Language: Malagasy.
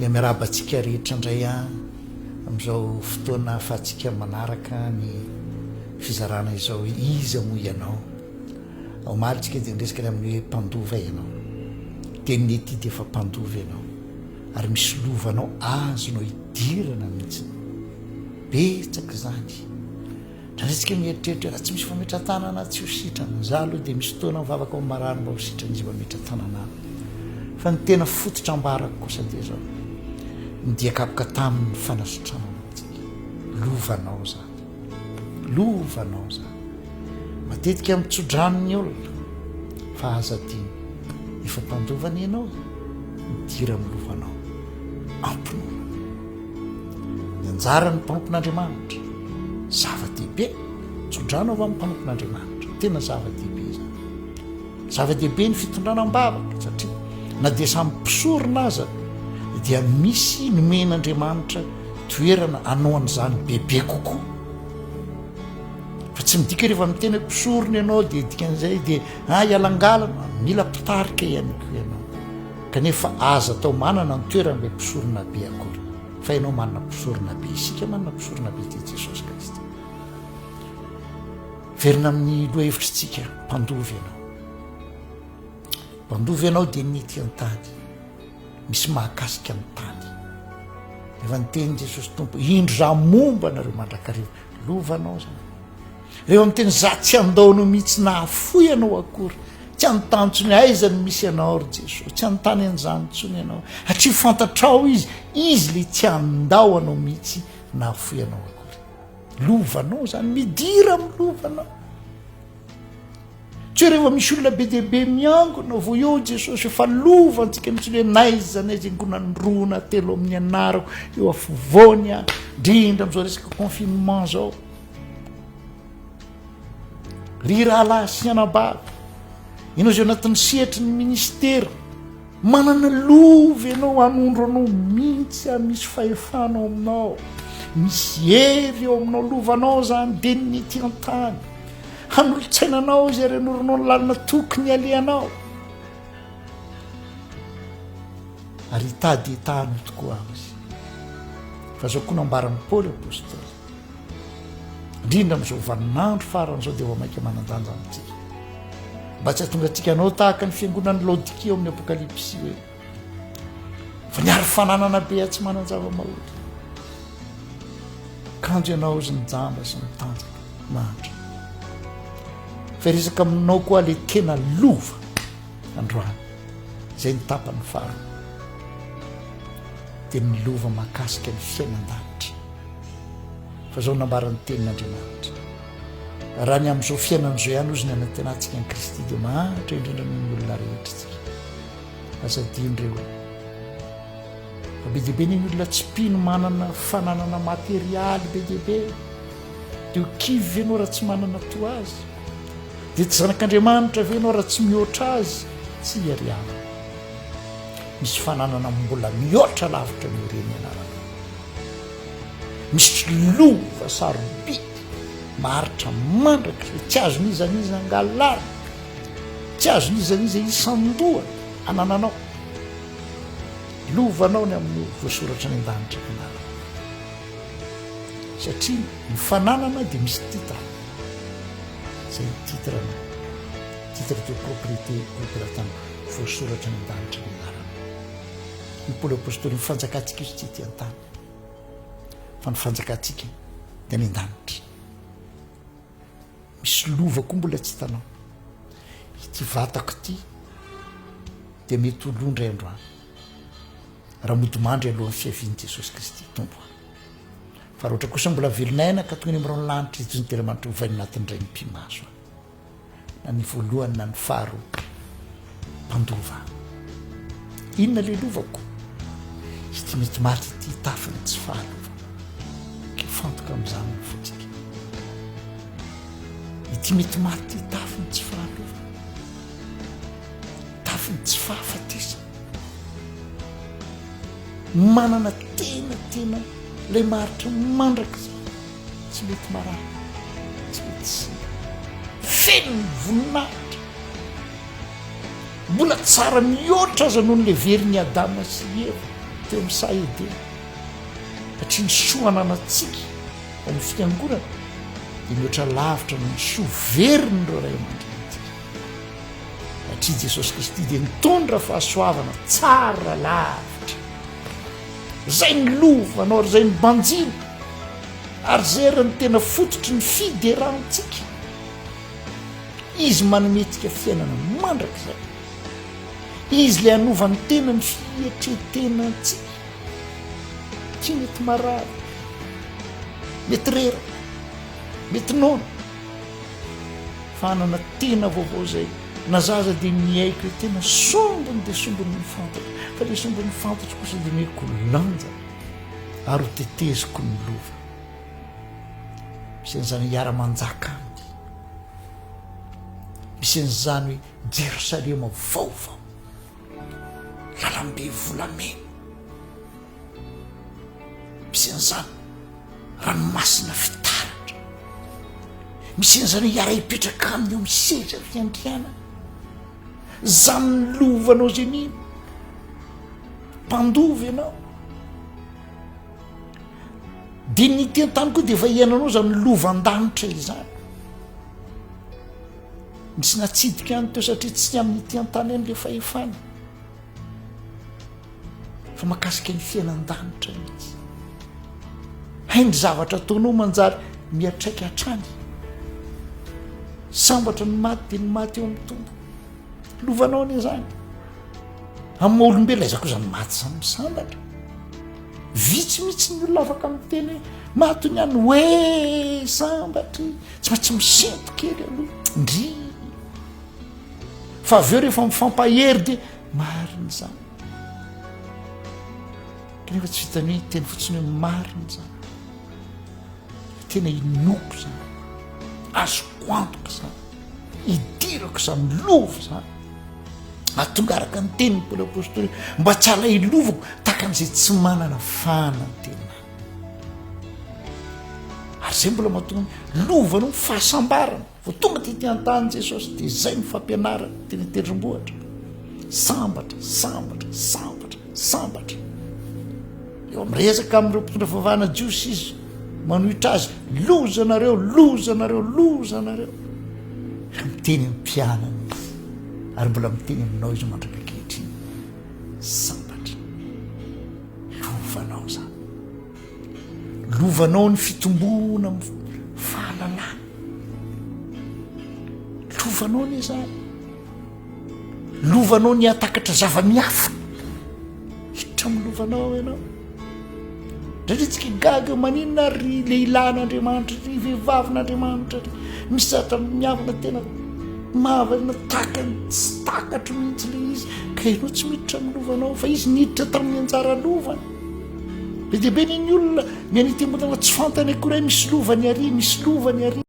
miarabantsika rehetra indray a amin'izao fotoana afahantsika manaraka ny fizarana izao izy mo ianao aomalitsika dia nresaka ny amin'ny hoe mpandova ianao teny ety dia efa mpandova ianao ary misy lovanao azonao idirana mihitsy betsaka zany rahatsika mieritreritra raha tsy misy fametratanana tsy ho sitrana za aloha dia misy fotoana mivavaka ao marano mba ho sitrana izy fametratanana fa ny tena fototra ambarako kosa dia zao nydiakapoka tamin'ny fanasotrana antsika lovanao zany matetika mitsodrano'ny olona fa azadiny efa mpandovany ianao midira amin'ny lovanao ampinoana ny anjara ny mpanompon'andriamanitra zava-dehibe tsodrano avy amin'ny mpanompon'andriamanitra tena zava-dehibe zany zava-dehibe ny fitondranam-bavaka satria na dia samy mpisorona aza dia misy nomen'andriamanitra toerana anao an'izany bebe kokoa fa tsy midika rehefa miteny hoe mpisorona ianao dia dikan'izay dia ialangalana mila mpitarika ihany ko ianao kanefa aza atao manana ny toerana le mpisorona be akory fa ianao manana mpisorona be isika manana mpisorona be tia Jesosy Kristy verina amin'ny loha hevitritsika mpandovy ianao dia nity an-tany misy mahakasika amin'ny tany efa niteny Jesosy tompo indro raha momba nareo mandrakarivo lovanao zany reo miteny za tsy andaonao mihitsy nahafoy ianao akory tsy anotantsony aizany misy ianao ry Jesosy tsy anontany an'izany ntsony ianao hatria fantatrao izy le tsy andao anao mihitsy nahafoy ianao akory lovanao zany midira amin'ny lovanao tsy hoe rehefa misy olona be dehibe miangona vo eo Jesosy efa lovantsika mitsy hoe naizana izy ngona nyrona telo amin'ny anarako eo afovoany a ndrindra am'izao resaka confinement zao ry rahalahy sy anabavy ianao zay anatin'ny sehatry ny ministera manana lova ianao anondro anao mihitsy a misy fahefanao aminao misy hery eo aminao lovanao zany de nity an-tany hanolotsainanao izy ary anoronao ny lalina tokony aleanao ary hitady hitahany tokoa azy fa zao koa nambara amin'ny Paoly apôstôly indrindra amin'izao vaninandro faran'izao dia maika manan-danja amintsika mba tsy hahatonga antsika anao tahaka ny fiangonan'ny Laodikia amin'ny apokalipsy hoe fa niary fananana be tsy manan-java-mahory kanjo ianao izy nijamba sy mitanjaka mahatra fa resaka aminao koa le tena lova androany izay ny tapany faro dia ny lova mahakasika ny fiainan-danitra fa zao nambarany tenin'Andriamanitra raha ny amin'izao fiainan'izao ihany ozy ny anatenantsika ny Kristy dia mahatra indrindra ny olona rehetra tsika azadindreo fa be dehibe ny olona tsy mpino manana fananana materialy be dehibe dia kivy ianao raha tsy manana to azy dia tsy zanak'Andriamanitra ve ianao raha tsy mihoatra azy tsy iariana misy fananana mbola mihoatra lavitra ny reny anarana misy lova sarobidy maharitra mandraka tsy azon'izaniza angalarina tsy azon'izaniza isandohany anananao lovanao ny amin'ny voasoratra ny an-danitra anarana satria ny fananana dia misy titra zay titrana titre de propriété opératana voasoratra ny an-danitra ny anarana ny Paoly apôstôly mifanjakantsika izy tsy ety an-tany fa ny fanjakantsika dia ny an-danitra misy lova koa mbola tsy hitanao ity vatako ity dia mety olondray androany raha modimandry alohan'ny fiavian'i Jesosy Kristy tompo fa raha ohatra kosa mbola velonaina ka tony amin'irao ny lanitra izy ny telamanitra hovainy anatin'indray ny mpimaso na ny voalohany na ny faharoa mpandova inona le lovako ity mety maty ity tafiny tsy fahalova ke fantoka amin'izany ny fotsika ity mety maty ity tafiny tsy fahalova tafiny tsy fahafatesa manana tena lay maharitra mandraka tsy mety marana tsy mety singa feno ny voninahitra mbola tsara mihoatra aza noho ny le veriny Adama sy Eva teo amin'ny saede satria ny soananatsika ao amin'ny fiangorana dia mihoatra lavitra no ny soa veriny ireo ray aman-drenintsika satria Jesosy Kristy dia mitondra fahasoavana tsara lavitra zay ny lovanao ary zay ny banjina ary zay ra ny tena fototry ny fiderantsika izy manometika fiainana mandrakizay izy le hanovany tena ny fietretenantsika tsy mety marary mety reraka mety nono fanana tena vaovao zay na zaza dia miaiko hoe tena sombony dia sombony mifantatra fa le sombony mifantatra kosa dia meko lanja ary ho teteziko ny lova misy an'izany hiara-manjaka aminy misy an'izany hoe Jerosalema vaovao lalambe volamena misy an'izany ranomasina fitaratra misy an'izany hiara hipetraka aminy eo miseza fiandriana zany ny lovanao zay nino mpandovy ianao dia ny tentany koa dia efa hiainanao zany lovandanitra izany misy natsidika any teo satria tsy amin'ny tentany any le fahefana fa makasika ny fiainan-danitra mihitsy hainy zavatra ataonao manjary miatraika hatrany sambatra ny maty dia ny maty eo amin'ny tombo lovanao ny zany amin'ny olombelona izako zany maty zany misambatra vitsy mihitsy ny olona afaka amin'ny teny maty ny any hoe sambatry tsy maintsy misento kely aloha ndry fa avy eo rehefa mifampahery dia mariny zany kanefa tsy vitany hoe teny fotsiny hoe mariny zany tena inoko zany azoko antoka zany idirako zany lovo zany atonga araka ny teniny Paoly apôstôly mba tsy ala ilovako tahaka an'izay tsy manana fanantena ary zay mbola mahatonga lovanao ny fahasambarana vo tonga ty tiantany Jesosy dia zay ny fampianarana teny tendrombohatra sambatra sambatra sambatra sambatra eo am'resaka amin'ireo mpitondra fivavahana jiosy izy manohitra azy lozanareo lozanareo lozanareo miteny ny mpianany ary mbola miteny aminao izy mandrakakehitry sambatra lovanao zany lovanao ny fitombona fahalalana lovanao ny zany lovanao ny atakatra zava-miafina hiditra amin'ny lovanao ianao ndratritsika gaga maninona ry lehilahin'Andriamanitra ry vehivavin'Andriamanitra ry misy zatra miavana tena mahavana takany tsy takatro mihitsy le izy ka ianao tsy miditra amin'ny lovanao fa izy niditra tamin'ny anjara lovany be dia be niny olona mianitembonana tsy fantany akory misy lovany ary misy lovany ary